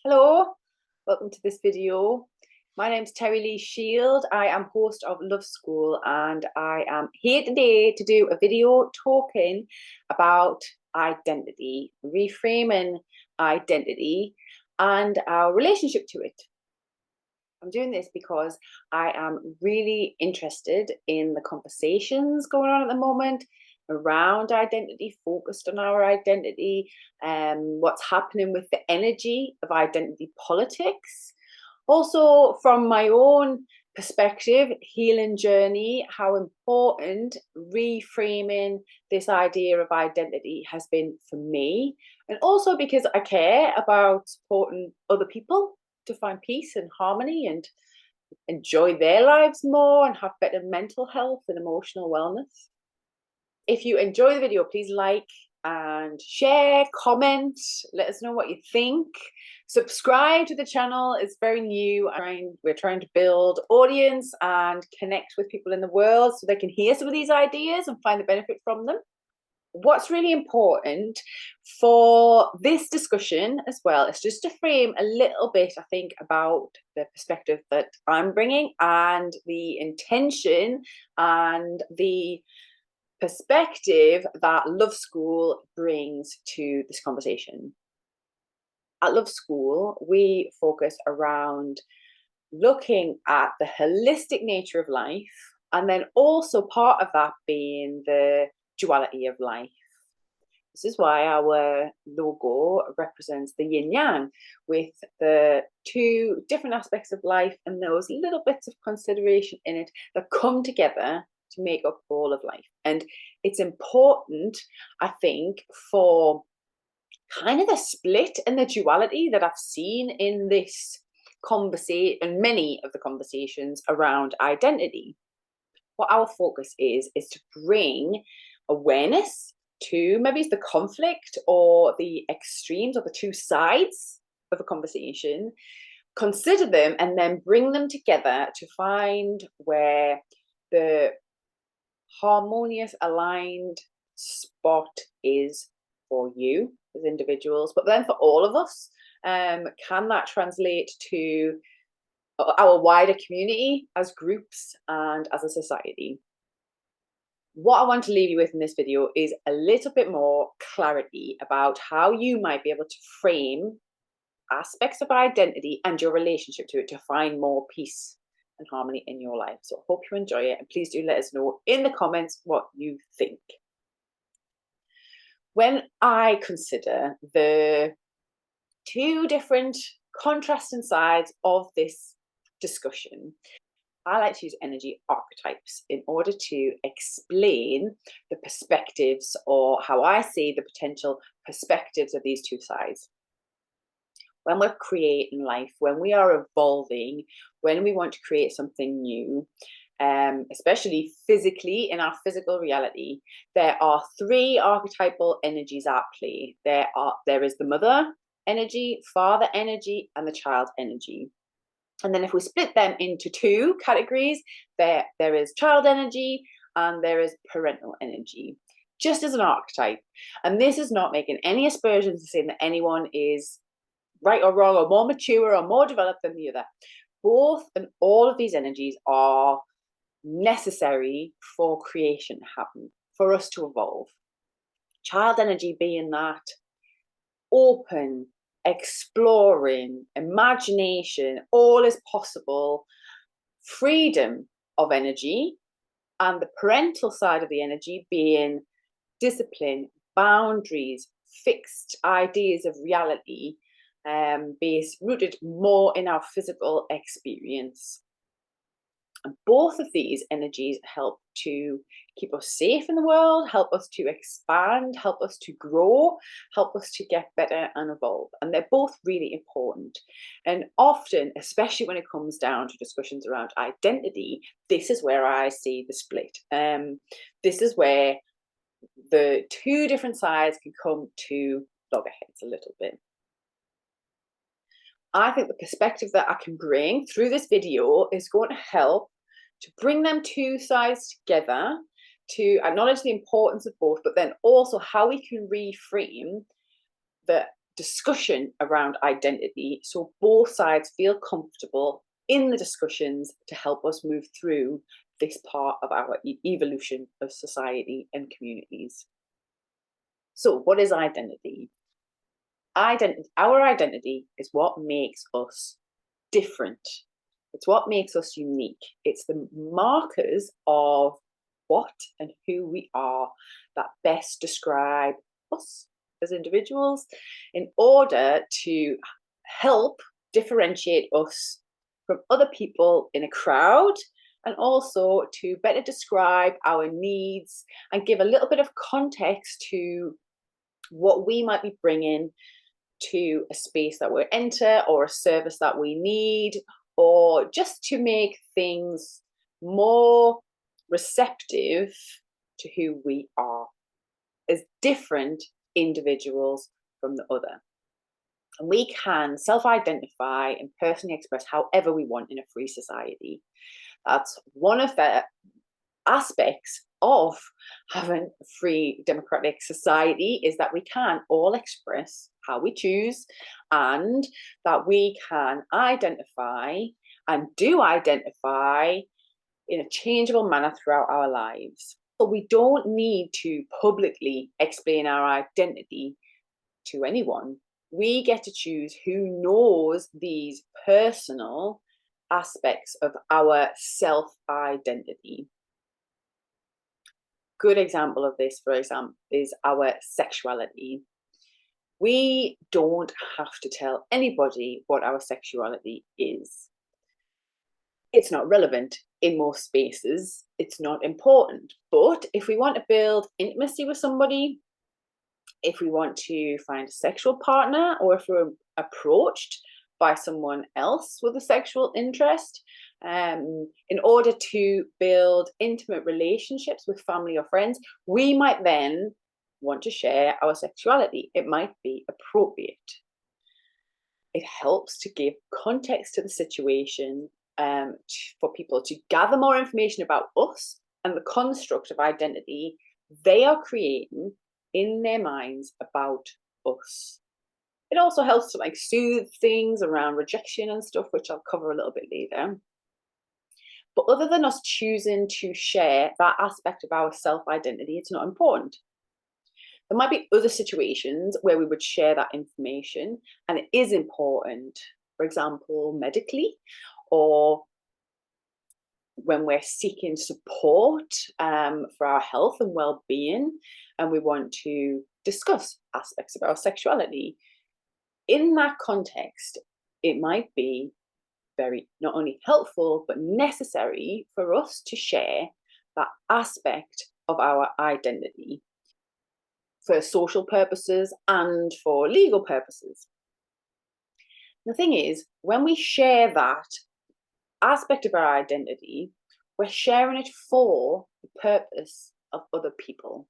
Hello, welcome to this video. My name's Terri Lee-Shield. I am host of Love School and I am here today to do a video talking about identity, reframing identity and our relationship to it. I'm doing this because I am really interested in the conversations going on at the moment around identity, focused on our identity, what's happening with the energy of identity politics. Also, from my own perspective, healing journey, how important reframing this idea of identity has been for me. And also because I care about supporting other people to find peace and harmony and enjoy their lives more and have better mental health and emotional wellness. If you enjoy the video, please like and share, comment, let us know what you think. Subscribe to the channel. It's very new. We're trying to build audience and connect with people in the world so they can hear some of these ideas and find the benefit from them. What's really important for this discussion as well is just to frame a little bit, I think, about the perspective that I'm bringing and the intention and the perspective that Love School brings to this conversation. At Love School, we focus around looking at the holistic nature of life, and then also part of that being the duality of life. This is why our logo represents the yin yang, with the two different aspects of life and those little bits of consideration in it that come together to make up all of life. And it's important, I think, for kind of the split and the duality that I've seen in this conversation and many of the conversations around identity. What our focus is to bring awareness to maybe it's the conflict or the extremes or the two sides of a conversation, consider them and then bring them together to find where the harmonious, aligned spot is for you as individuals, but then for all of us. Can that translate to our wider community as groups and as a society? What I want to leave you with in this video is a little bit more clarity about how you might be able to frame aspects of identity and your relationship to it to find more peace and harmony in your life. So I hope you enjoy it, and please do let us know in the comments what you think. When I consider the two different contrasting sides of this discussion, I like to use energy archetypes in order to explain the perspectives or how I see the potential perspectives of these two sides. When we're creating life, when we are evolving, when we want to create something new, especially physically in our physical reality, there are three archetypal energies at play. There is the mother energy, father energy, and the child energy. And then if we split them into two categories, there is child energy and there is parental energy, just as an archetype. And this is not making any aspersions to saying that anyone is right or wrong or more mature or more developed than the other. Both and all of these energies are necessary for creation to happen, for us to evolve. Child energy being that open, exploring, imagination, all is possible, freedom of energy, and the parental side of the energy being discipline, boundaries, fixed ideas of reality, based, rooted more in our physical experience. And both of these energies help to keep us safe in the world, help us to expand, help us to grow, help us to get better and evolve. And they're both really important. And often, especially when it comes down to discussions around identity, this is where I see the split. This is where the two different sides can come to loggerheads a little bit. I think the perspective that I can bring through this video is going to help to bring them two sides together, to acknowledge the importance of both, but then also how we can reframe the discussion around identity so both sides feel comfortable in the discussions to help us move through this part of our evolution of society and communities. So what is identity? Our identity is what makes us different. It's what makes us unique. It's the markers of what and who we are that best describe us as individuals in order to help differentiate us from other people in a crowd, and also to better describe our needs and give a little bit of context to what we might be bringing to a space that we enter or a service that we need, or just to make things more receptive to who we are as different individuals from the other. And we can self-identify and personally express however we want in a free society. That's one of the aspects of having a free democratic society, is that we can all express how we choose, and that we can identify and do identify in a changeable manner throughout our lives. But we don't need to publicly explain our identity to anyone. We get to choose who knows these personal aspects of our self-identity. Good example of this, for example, is our sexuality. We don't have to tell anybody what our sexuality is. It's not relevant in most spaces. It's not important. But if we want to build intimacy with somebody, if we want to find a sexual partner, or if we're approached by someone else with a sexual interest, in order to build intimate relationships with family or friends, we might then want to share our sexuality. It might be appropriate. It helps to give context to the situation, for people to gather more information about us and the construct of identity they are creating in their minds about us. It also helps to soothe things around rejection and stuff, which I'll cover a little bit later. But other than us choosing to share that aspect of our self-identity, it's not important. There might be other situations where we would share that information, and it is important, for example, medically, or when we're seeking support for our health and well-being, and we want to discuss aspects of our sexuality. In that context, it might be very not only helpful but necessary for us to share that aspect of our identity for social purposes and for legal purposes. The thing is, when we share that aspect of our identity, we're sharing it for the purpose of other people.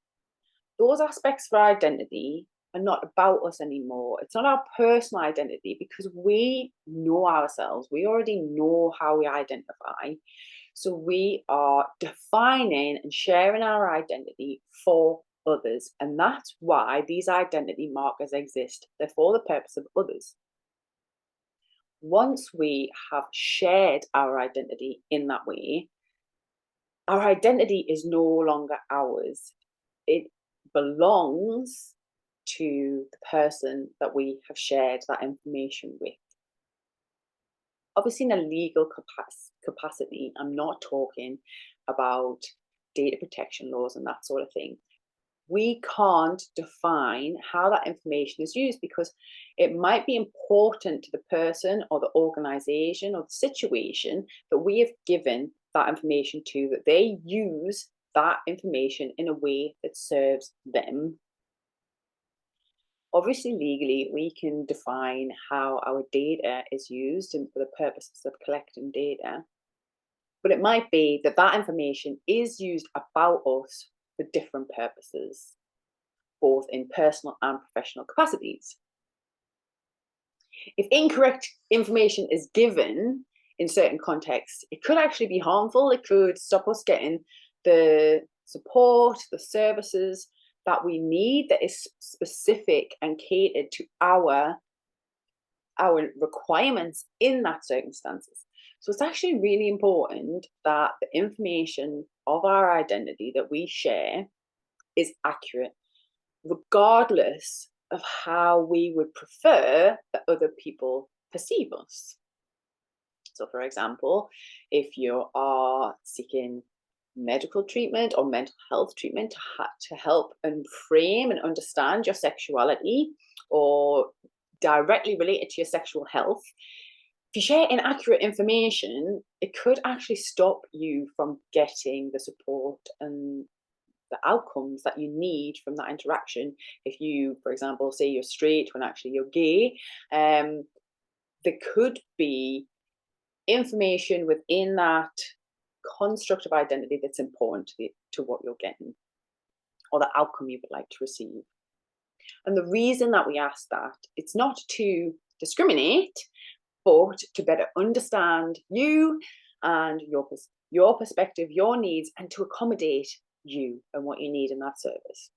Those aspects of our identity are not about us anymore. It's not our personal identity, because we know ourselves. We already know how we identify. So we are defining and sharing our identity for others. And that's why these identity markers exist. They're for the purpose of others. Once we have shared our identity in that way, our identity is no longer ours. It belongs to the person that we have shared that information with. Obviously, in a legal capacity, I'm not talking about data protection laws and that sort of thing. We can't define how that information is used, because it might be important to the person or the organization or the situation that we have given that information to, that they use that information in a way that serves them. Obviously, legally, we can define how our data is used and for the purposes of collecting data. But it might be that that information is used about us for different purposes, both in personal and professional capacities. If incorrect information is given in certain contexts, it could actually be harmful. It could stop us getting the support, the services that we need that is specific and catered to our requirements in that circumstances. So it's actually really important that the information of our identity that we share is accurate, regardless of how we would prefer that other people perceive us. So, for example, if you are seeking medical treatment or mental health treatment to help and frame and understand your sexuality or directly related to your sexual health, if you share inaccurate information, it could actually stop you from getting the support and the outcomes that you need from that interaction. If you, for example, say you're straight when actually you're gay, there could be information within that construct of identity that's important to what you're getting or the outcome you would like to receive. And the reason that we ask that, it's not to discriminate, but to better understand you and your perspective, your needs, and to accommodate you and what you need in that service.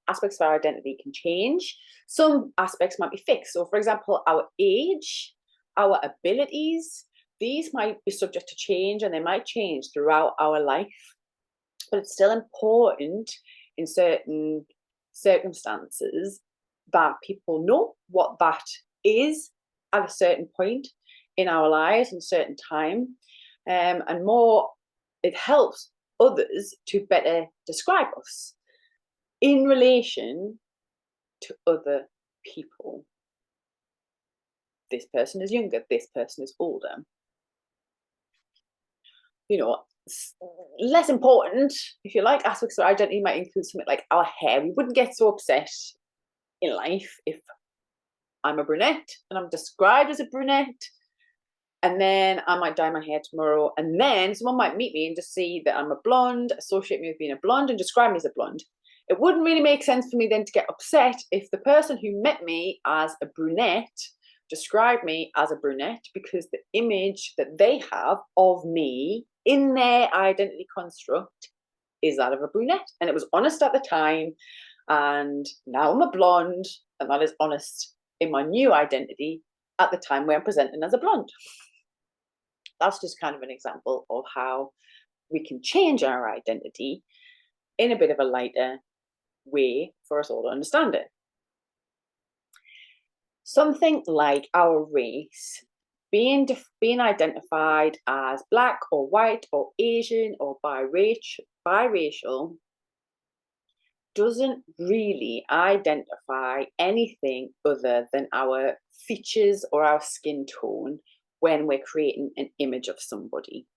Aspects of our identity can change. Some aspects might be fixed. So, for example, our age, our abilities, these might be subject to change, and they might change throughout our life. But it's still important in certain circumstances that people know what that is at a certain point in our lives and certain time, and more, it helps others to better describe us in relation to other people. This person is younger, this person is older. You know, less important, if you like, aspects of identity might include something like our hair. We wouldn't get so upset in life if I'm a brunette and I'm described as a brunette, and then I might dye my hair tomorrow, and then someone might meet me and just see that I'm a blonde, associate me with being a blonde, and describe me as a blonde. It wouldn't really make sense for me then to get upset if the person who met me as a brunette described me as a brunette, because the image that they have of me in their identity construct is that of a brunette. And it was honest at the time, and now I'm a blonde, and that is honest in my new identity at the time where I'm presenting as a blonde. That's just kind of an example of how we can change our identity in a bit of a lighter way for us all to understand it. Something like our race being identified as Black or white or Asian or biracial doesn't really identify anything other than our features or our skin tone when we're creating an image of somebody.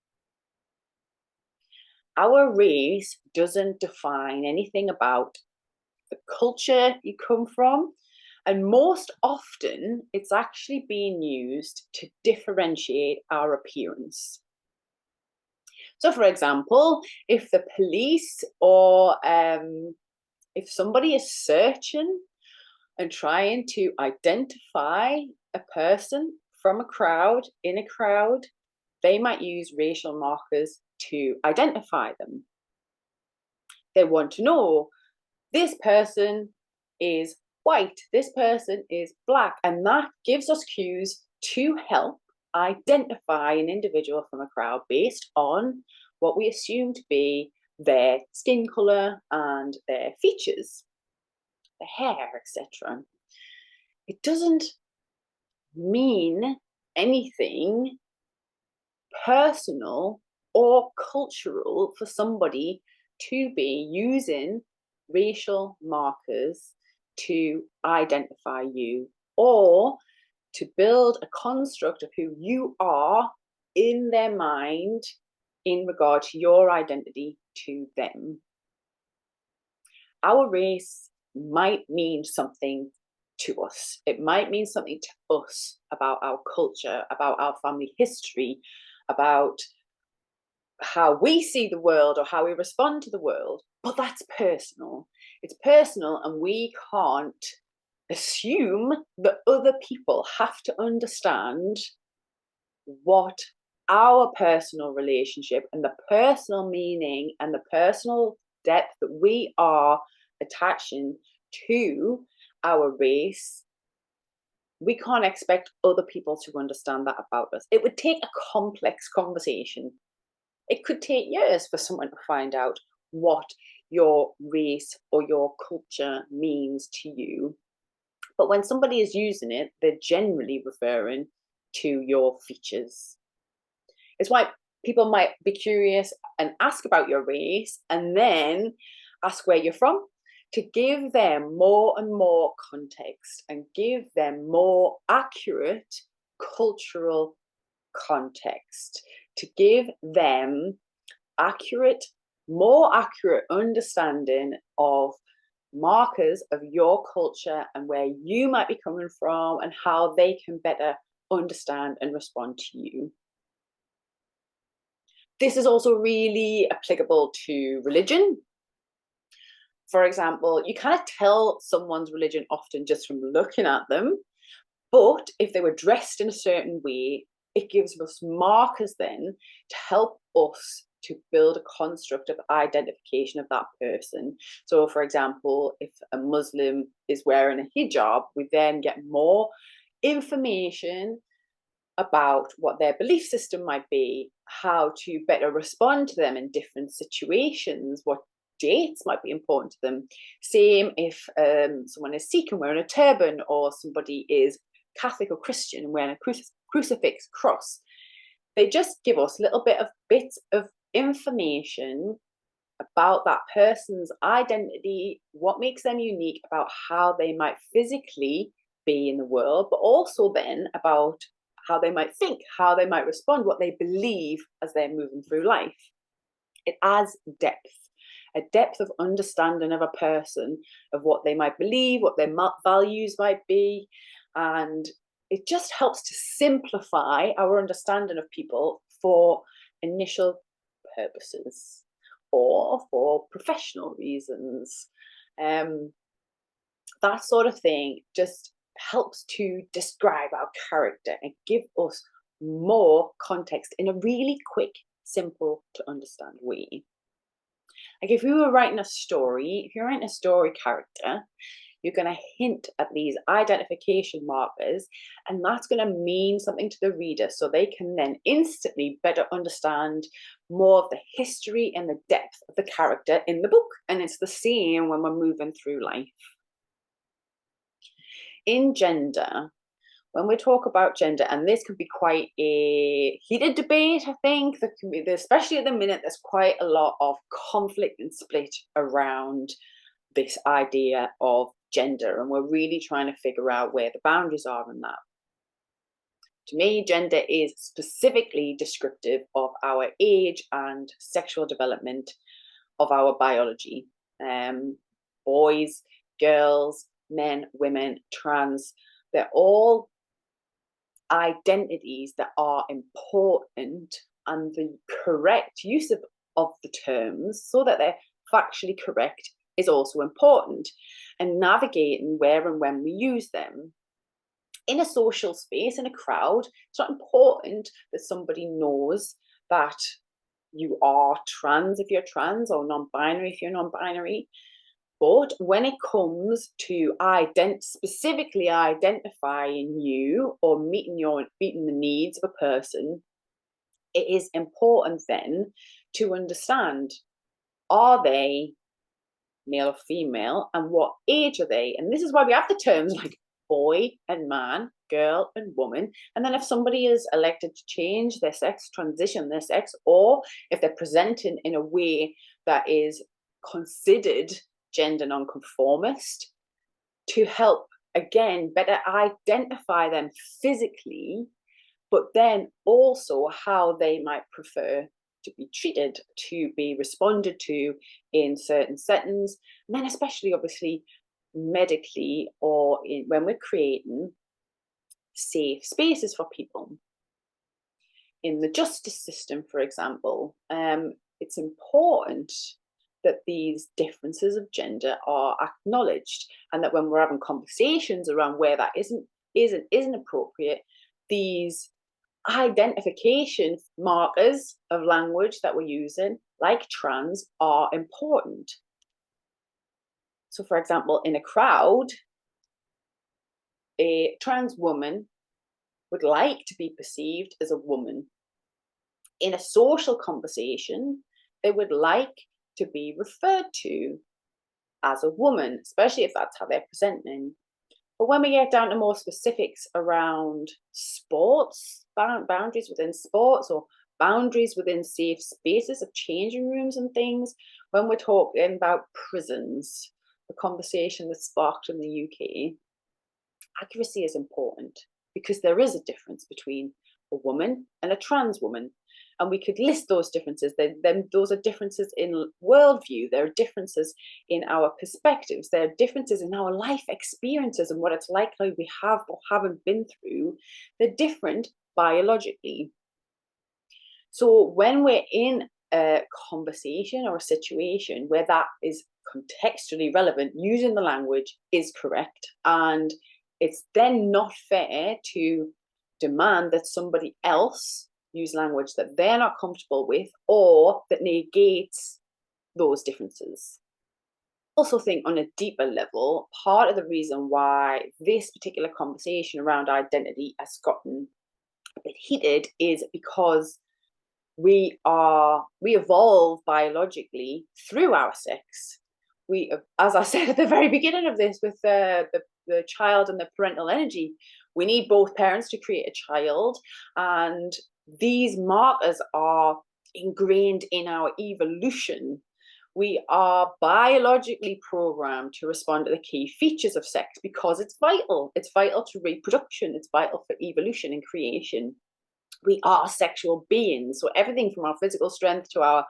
Our race doesn't define anything about the culture you come from, and most often it's actually being used to differentiate our appearance. So, for example, if the police or if somebody is searching and trying to identify a person from a crowd, in a crowd, they might use racial markers to identify them. They want to know, this person is white, this person is Black, and that gives us cues to help identify an individual from a crowd based on what we assume to be their skin color and their features, the hair, etc. It doesn't mean anything personal or cultural for somebody to be using racial markers to identify you or to build a construct of who you are in their mind in regard to your identity to them. Our race might mean something to us. It might mean something to us about our culture, about our family history, about how we see the world or how we respond to the world, but that's personal. It's personal, and we can't assume that other people have to understand what our personal relationship and the personal meaning and the personal depth that we are attaching to our race, we can't expect other people to understand that about us. It would take a complex conversation. It could take years for someone to find out what your race or your culture means to you. But when somebody is using it, they're generally referring to your features. It's why people might be curious and ask about your race and then ask where you're from, to give them more and more context and give them more accurate cultural context, to give them more accurate understanding of markers of your culture and where you might be coming from and how they can better understand and respond to you. This is also really applicable to religion. For example, you can't tell someone's religion often just from looking at them, but if they were dressed in a certain way, it gives us markers then to help us to build a construct of identification of that person. So, for example, if a Muslim is wearing a hijab, we then get more information about what their belief system might be, how to better respond to them in different situations, what dates might be important to them. Same if someone is Sikh and wearing a turban, or somebody is Catholic or Christian and wearing a crucifix cross. They just give us little bits of information about that person's identity, what makes them unique, about how they might physically be in the world, but also then about how they might think, how they might respond, what they believe as they're moving through life. It adds depth, a depth of understanding of a person, of what they might believe, what their values might be, and it just helps to simplify our understanding of people for initial purposes or for professional reasons. That sort of thing just helps to describe our character and give us more context in a really quick, simple to understand way. Like if you were writing a story, if you're writing a story character, you're going to hint at these identification markers, and that's going to mean something to the reader so they can then instantly better understand more of the history and the depth of the character in the book. And it's the same when we're moving through life. In gender, when we talk about gender, and this can be quite a heated debate, I think, there can be, especially at the minute, there's quite a lot of conflict and split around this idea of gender, and we're really trying to figure out where the boundaries are in that. To me, gender is specifically descriptive of our age and sexual development of our biology. Boys, girls, men, women, trans, they're all identities that are important, and the correct use of the terms so that they're factually correct is also important, and navigating where and when we use them. In a social space, in a crowd, it's not important that somebody knows that you are trans if you're trans, or non-binary if you're non-binary. But when it comes to specifically identifying you or meeting the needs of a person, it is important then to understand, are they male or female, and what age are they? And this is why we have the terms like boy and man, girl and woman. And then if somebody is elected to change their sex, transition their sex, or if they're presenting in a way that is considered gender nonconformist, to help again better identify them physically, but then also how they might prefer to be treated, to be responded to in certain settings, and then especially obviously medically, or when we're creating safe spaces for people. In the justice system, for example, it's important that these differences of gender are acknowledged, and that when we're having conversations around where that isn't appropriate, these identification markers of language that we're using like trans, are important. So, for example, in a crowd, a trans woman would like to be perceived as a woman. In a social conversation, they would like to be referred to as a woman, especially if that's how they're presenting. But when we get down to more specifics around sports, boundaries within sports, or boundaries within safe spaces of changing rooms and things, when we're talking about prisons, the conversation that sparked in the UK, accuracy is important because there is a difference between a woman and a trans woman. And we could list those differences. Then those are differences in worldview. There are differences in our perspectives. There are differences in our life experiences and what it's likely we have or haven't been through. They're different biologically. So when we're in a conversation or a situation where that is contextually relevant, using the language is correct. And it's then not fair to demand that somebody else use language that they're not comfortable with or that negates those differences. I also think on a deeper level, part of the reason why this particular conversation around identity has gotten a bit heated is because we evolve biologically through our sex. We, as I said at the very beginning of this, with the child and the parental energy, we need both parents to create a child, and these markers are ingrained in our evolution. We are biologically programmed to respond to the key features of sex because it's vital. It's vital to reproduction. It's vital for evolution and creation. We are sexual beings. So everything from our physical strength to our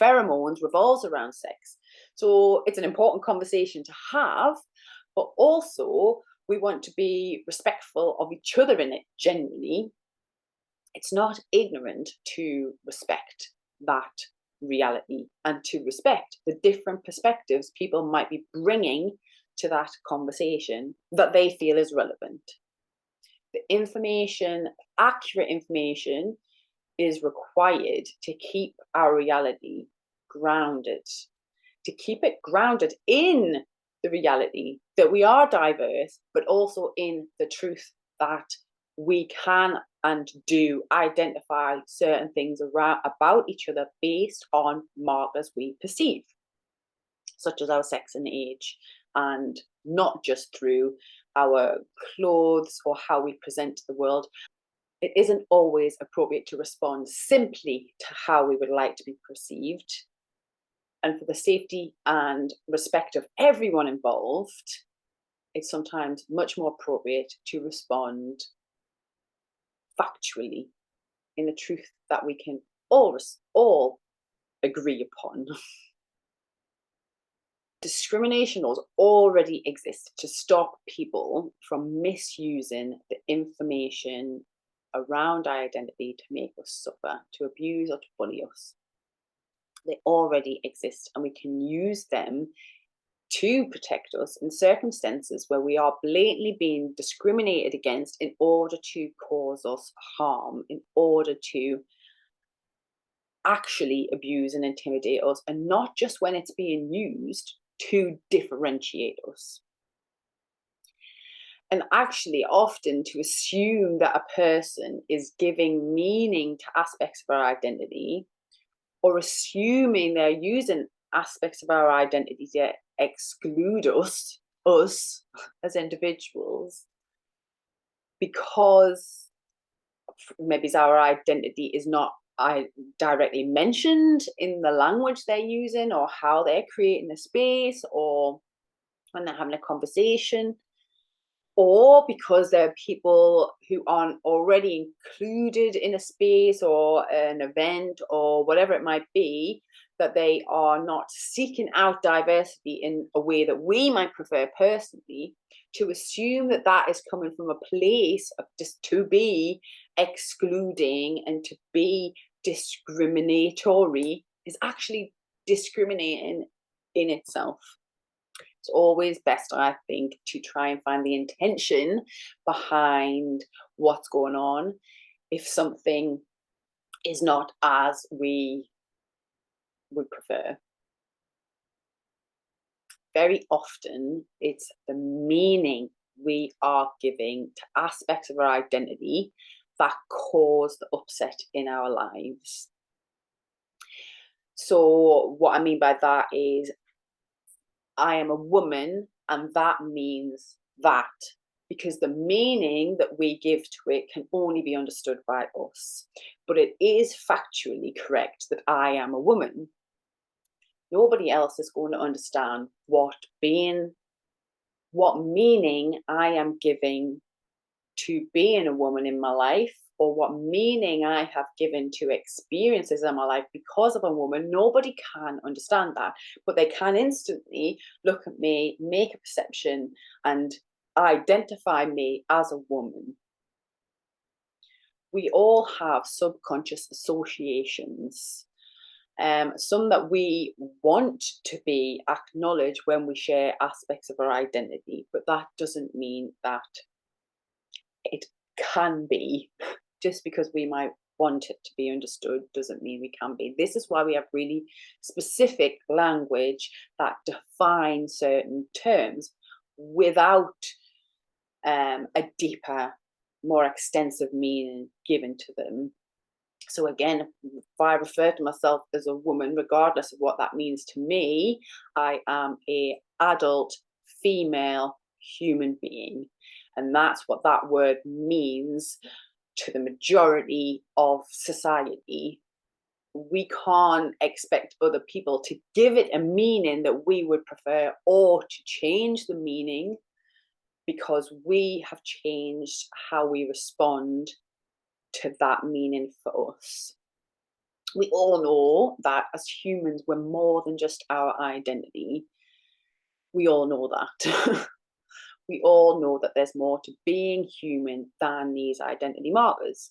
pheromones revolves around sex. So it's an important conversation to have, but also we want to be respectful of each other in it generally. It's not ignorant to respect that reality and to respect the different perspectives people might be bringing to that conversation that they feel is relevant. The information, accurate information, is required to keep our reality grounded, to keep it grounded in the reality that we are diverse, but also in the truth that we can and do identify certain things about each other based on markers we perceive, such as our sex and age, and not just through our clothes or how we present to the world. It isn't always appropriate to respond simply to how we would like to be perceived. And for the safety and respect of everyone involved, it's sometimes much more appropriate to respond factually in the truth that we can all agree upon. Discrimination laws already exist to stop people from misusing the information around our identity to make us suffer, to abuse or to bully us. They already exist, and we can use them to protect us in circumstances where we are blatantly being discriminated against in order to cause us harm, in order to actually abuse and intimidate us, and not just when it's being used to differentiate us. And actually, often to assume that a person is giving meaning to aspects of our identity, or assuming they're using aspects of our identity to exclude us as individuals, because maybe our identity is not directly mentioned in the language they're using, or how they're creating a space, or when they're having a conversation, or because there are people who aren't already included in a space or an event or whatever it might be, that they are not seeking out diversity in a way that we might prefer personally. To assume that that is coming from a place of just to be excluding and to be discriminatory is actually discriminating in itself. It's always best, I think, to try and find the intention behind what's going on. If something is not as we would prefer. Very often, it's the meaning we are giving to aspects of our identity that cause the upset in our lives. So what I mean by that is, I am a woman, and that means that, because the meaning that we give to it can only be understood by us. But it is factually correct that I am a woman. Nobody else is going to understand what meaning I am giving to being a woman in my life, or what meaning I have given to experiences in my life because of a woman. Nobody can understand that, but they can instantly look at me, make a perception, and identify me as a woman. We all have subconscious associations, some that we want to be acknowledged when we share aspects of our identity, but that doesn't mean that it can be. Just because we might want it to be understood doesn't mean we can be. This is why we have really specific language that defines certain terms without a deeper, more extensive meaning given to them. So again, if I refer to myself as a woman, regardless of what that means to me, I am an adult female human being. And that's what that word means to the majority of society. We can't expect other people to give it a meaning that we would prefer, or to change the meaning, because we have changed how we respond to that meaning for us. We all know that as humans, we're more than just our identity. We all know that. We all know that there's more to being human than these identity markers.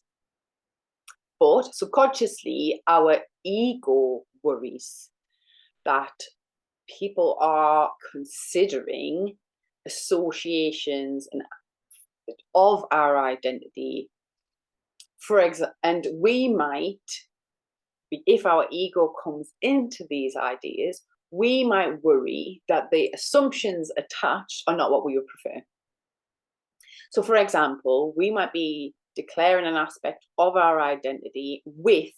But subconsciously, our ego worries that people are considering associations of our identity. And we might, if our ego comes into these ideas, we might worry that the assumptions attached are not what we would prefer. So, for example, we might be declaring an aspect of our identity with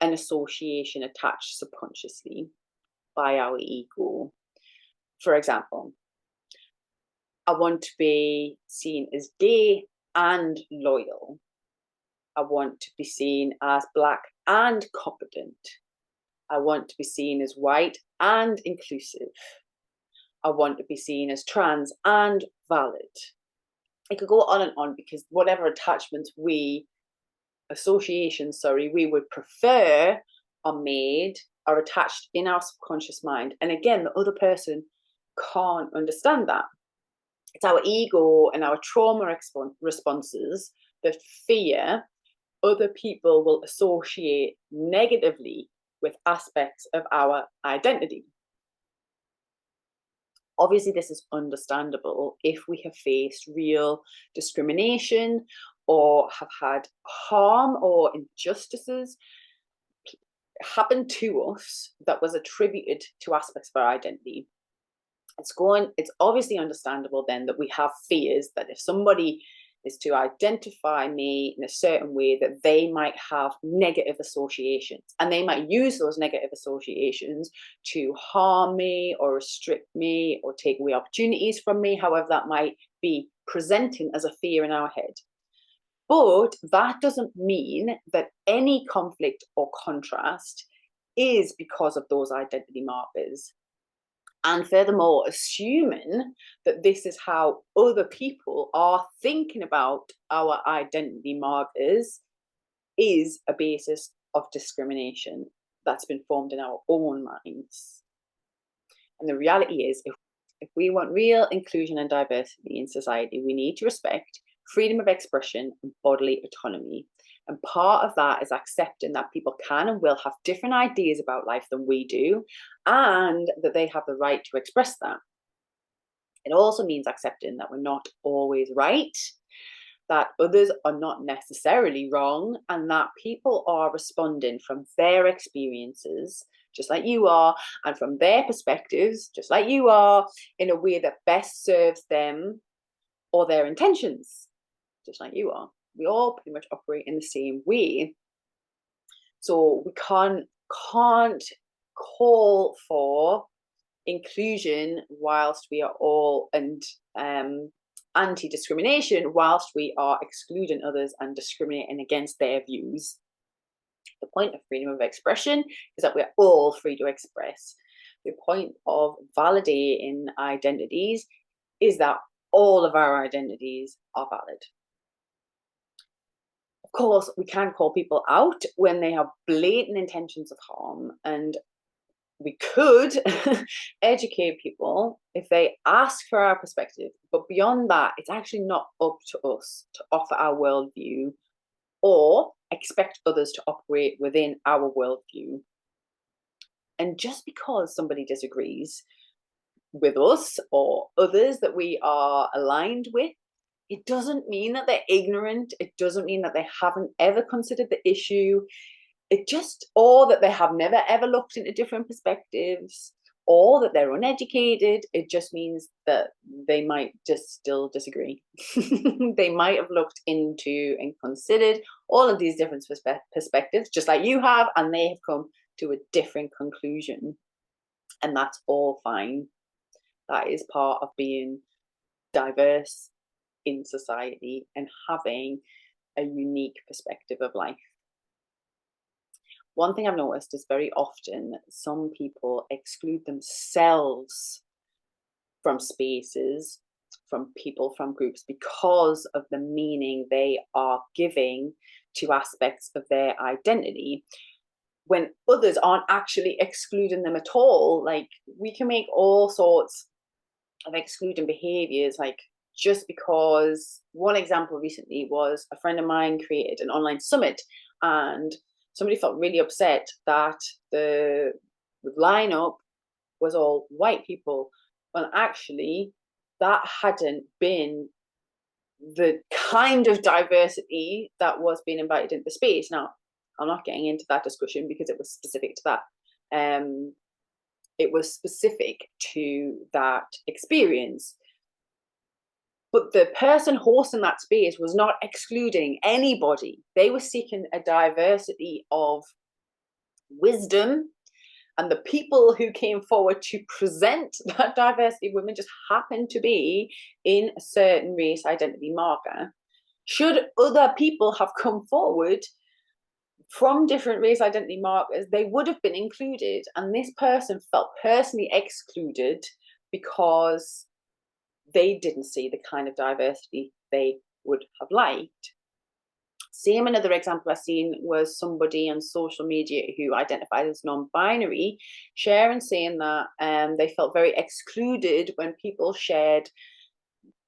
an association attached subconsciously by our ego. For example, I want to be seen as gay and loyal. I want to be seen as Black and competent. I want to be seen as white and inclusive. I want to be seen as trans and valid. It could go on and on, because whatever associations we would prefer are attached in our subconscious mind. And again, the other person can't understand that. It's our ego and our trauma responses that fear other people will associate negatively with aspects of our identity. Obviously, this is understandable if we have faced real discrimination, or have had harm or injustices happen to us that was attributed to aspects of our identity. It's obviously understandable then that we have fears that if somebody is to identify me in a certain way, that they might have negative associations, and they might use those negative associations to harm me or restrict me or take away opportunities from me, however that might be presenting as a fear in our head. But that doesn't mean that any conflict or contrast is because of those identity markers. And furthermore, assuming that this is how other people are thinking about our identity markers is a basis of discrimination that's been formed in our own minds. And the reality is, if we want real inclusion and diversity in society, we need to respect freedom of expression and bodily autonomy. And part of that is accepting that people can and will have different ideas about life than we do, and that they have the right to express that. It also means accepting that we're not always right, that others are not necessarily wrong, and that people are responding from their experiences just like you are, and from their perspectives, just like you are, in a way that best serves them or their intentions, just like you are. We all pretty much operate in the same way. So we can't call for inclusion whilst we are all, and anti-discrimination whilst we are excluding others and discriminating against their views. The point of freedom of expression is that we're all free to express. The point of validating identities is that all of our identities are valid. Of course, we can call people out when they have blatant intentions of harm, and we could educate people if they ask for our perspective. But beyond that, it's actually not up to us to offer our worldview or expect others to operate within our worldview. And just because somebody disagrees with us or others that we are aligned with, it doesn't mean that they're ignorant. It doesn't mean that they haven't ever considered the issue. Or that they have never ever looked into different perspectives, or that they're uneducated. It just means that they might just still disagree. They might have looked into and considered all of these different perspectives, just like you have, and they have come to a different conclusion. And that's all fine. That is part of being diverse in society and having a unique perspective of life. One thing I've noticed is very often some people exclude themselves from spaces, from people, from groups, because of the meaning they are giving to aspects of their identity, when others aren't actually excluding them at all. Like, we can make all sorts of excluding behaviors, like, just because. One example recently was a friend of mine created an online summit, and somebody felt really upset that the lineup was all white people. Well, actually, that hadn't been the kind of diversity that was being invited into the space. Now, I'm not getting into that discussion because it was specific to that. It was specific to that experience. But the person hosting that space was not excluding anybody. They were seeking a diversity of wisdom, and the people who came forward to present that diversity of women just happened to be in a certain race identity marker. Should other people have come forward from different race identity markers, they would have been included. And this person felt personally excluded because they didn't see the kind of diversity they would have liked. Same, another example I've seen was somebody on social media who identified as non-binary, sharing, saying that they felt very excluded when people shared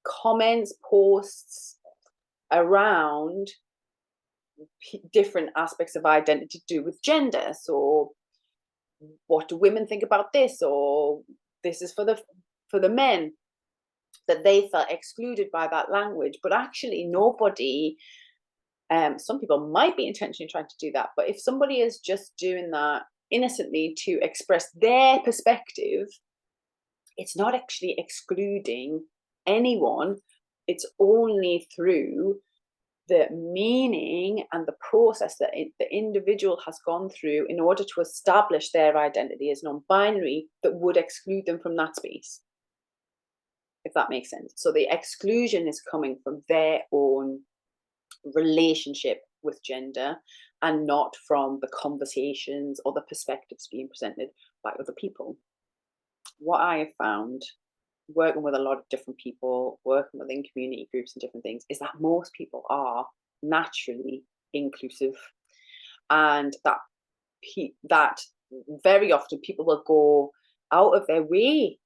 comments, posts around different aspects of identity to do with gender. So, what do women think about this? Or this is for the men. That they felt excluded by that language. But actually, nobody. Some people might be intentionally trying to do that, but if somebody is just doing that innocently to express their perspective, it's not actually excluding anyone. It's only through the meaning and the process that the individual has gone through in order to establish their identity as non-binary that would exclude them from that space, if that makes sense. So the exclusion is coming from their own relationship with gender and not from the conversations or the perspectives being presented by other people. What I have found working with a lot of different people, working within community groups and different things, is that most people are naturally inclusive, and that very often people will go out of their way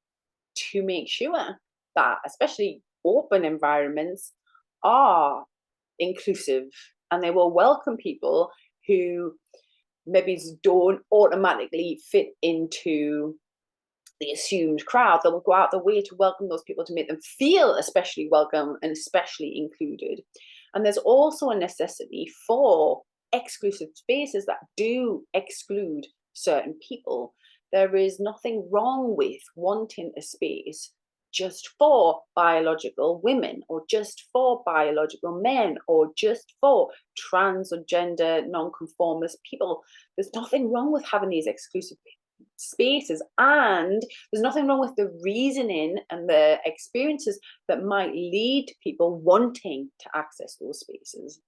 to make sure that especially open environments are inclusive, and they will welcome people who maybe don't automatically fit into the assumed crowd. They will go out the way to welcome those people, to make them feel especially welcome and especially included. And there's also a necessity for exclusive spaces that do exclude certain people. There is nothing wrong with wanting a space just for biological women, or just for biological men, or just for trans or gender non-conformist people. There's nothing wrong with having these exclusive spaces, and there's nothing wrong with the reasoning and the experiences that might lead to people wanting to access those spaces.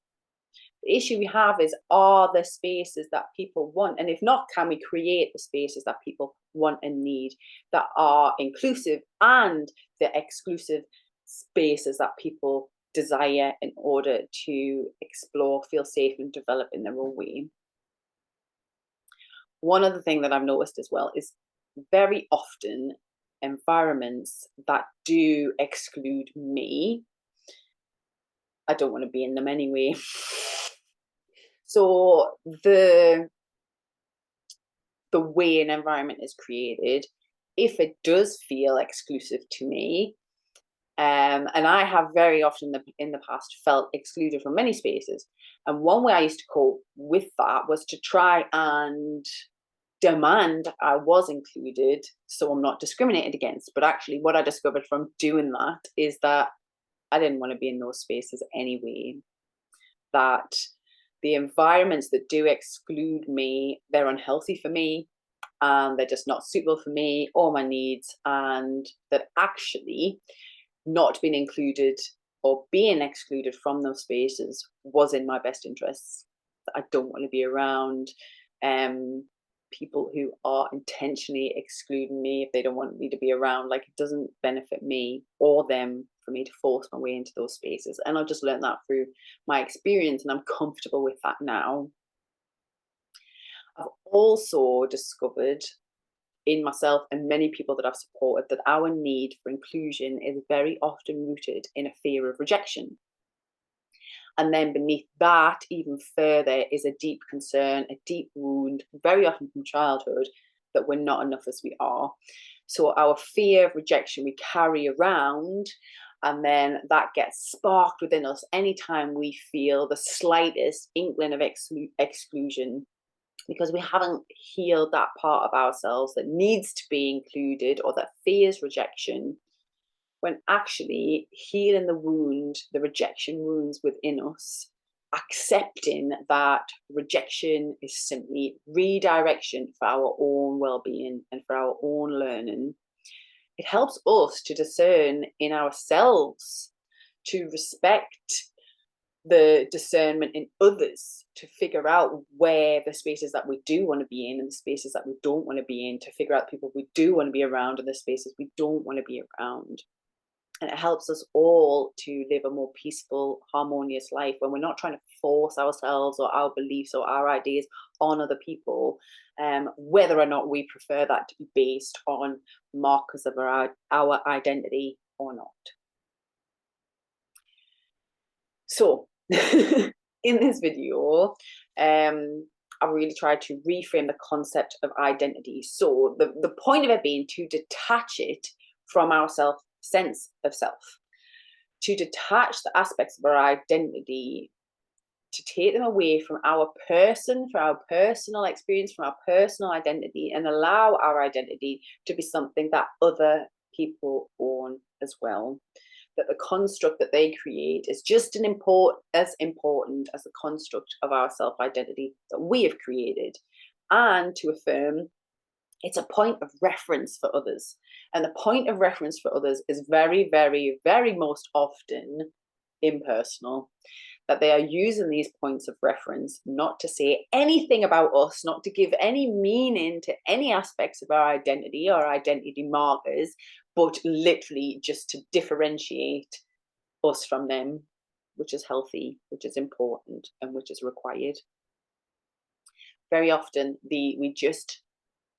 The issue we have is, are the spaces that people want? And if not, can we create the spaces that people want and need, that are inclusive, and the exclusive spaces that people desire in order to explore, feel safe, and develop in their own way? One other thing that I've noticed as well is, very often environments that do exclude me, I don't want to be in them anyway. So the way an environment is created, if it does feel exclusive to me, and I have very often in the past felt excluded from many spaces, and one way I used to cope with that was to try and demand I was included, so I'm not discriminated against. But actually, what I discovered from doing that is that I didn't want to be in those spaces anyway. That the environments that do exclude me, they're unhealthy for me, and they're just not suitable for me or my needs, and that actually not being included or being excluded from those spaces was in my best interests. I don't want to be around people who are intentionally excluding me if they don't want me to be around. Like, it doesn't benefit me or them for me to force my way into those spaces. And I've just learned that through my experience, and I'm comfortable with that now. I've also discovered in myself and many people that I've supported that our need for inclusion is very often rooted in a fear of rejection. And then beneath that, even further, is a deep concern, a deep wound, very often from childhood, that we're not enough as we are. So our fear of rejection we carry around, and then that gets sparked within us anytime we feel the slightest inkling of exclusion, because we haven't healed that part of ourselves that needs to be included or that fears rejection, when actually healing the wound, the rejection wounds within us, accepting that rejection is simply redirection for our own well-being and for our own learning. It helps us to discern in ourselves, to respect the discernment in others, to figure out where the spaces that we do want to be in and the spaces that we don't want to be in, to figure out the people we do want to be around and the spaces we don't want to be around. And it helps us all to live a more peaceful, harmonious life when we're not trying to force ourselves or our beliefs or our ideas on other people, whether or not we prefer that to be based on markers of our identity or not. So in this video, I really tried to reframe the concept of identity. So the point of it being to detach it from our sense of self, to detach the aspects of our identity, to take them away from our person, from our personal experience, from our personal identity, and allow our identity to be something that other people own as well. That the construct that they create is just as important as the construct of our self-identity that we have created, and to affirm it's a point of reference for others. And the point of reference for others is very, very, very most often impersonal. That they are using these points of reference not to say anything about us, not to give any meaning to any aspects of our identity or identity markers, but literally just to differentiate us from them, which is healthy, which is important, and which is required. Very often,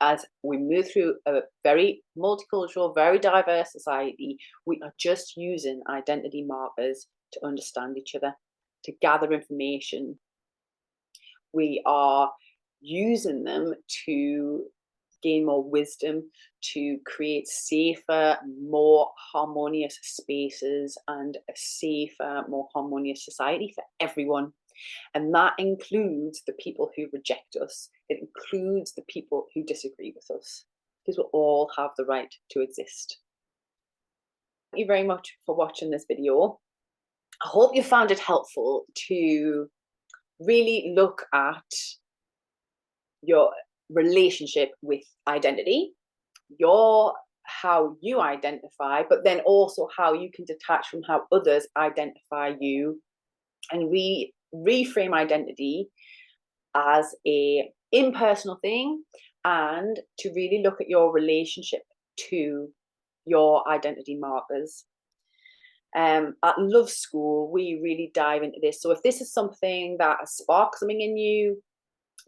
as we move through a very multicultural, very diverse society, we are just using identity markers to understand each other, to gather information. We are using them to gain more wisdom, to create safer, more harmonious spaces and a safer, more harmonious society for everyone. And that includes the people who reject us. It includes the people who disagree with us, because we all have the right to exist. Thank you very much for watching this video. I hope you found it helpful to really look at your relationship with identity, how you identify, but then also how you can detach from how others identify you, and reframe identity as a impersonal thing, and to really look at your relationship to your identity markers. At Love School, we really dive into this. So if this is something that sparks something in you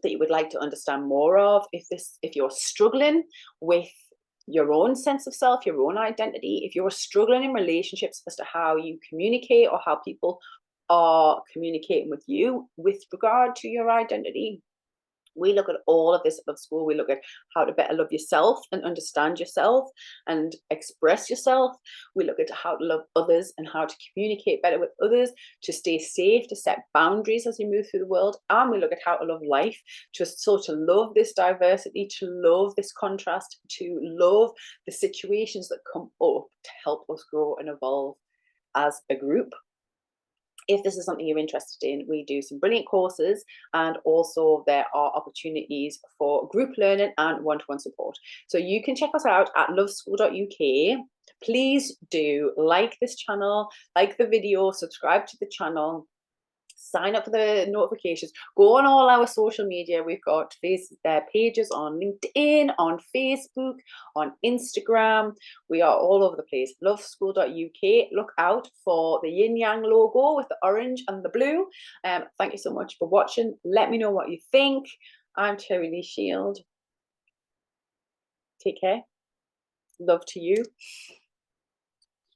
that you would like to understand more of, if you're struggling with your own sense of self, your own identity, if you're struggling in relationships as to how you communicate or how people are communicating with you with regard to your identity, we look at all of this at Love School. We look at how to better love yourself and understand yourself and express yourself. We look at how to love others and how to communicate better with others, to stay safe, to set boundaries as you move through the world. And we look at how to love life, to love this diversity, to love this contrast, to love the situations that come up to help us grow and evolve as a group. If this is something you're interested in, we do some brilliant courses, and also there are opportunities for group learning and one-to-one support. So you can check us out at loveschool.uk. Please do like this channel, like the video, subscribe to the channel, sign up for the notifications, go on all our social media. We've got pages on LinkedIn, on Facebook, on Instagram. We are all over the place. Loveschool.uk. Look out for the yin yang logo with the orange and the blue. Thank you so much for watching. Let me know what you think. I'm Terri Lee-Shield. Take care. Love to you.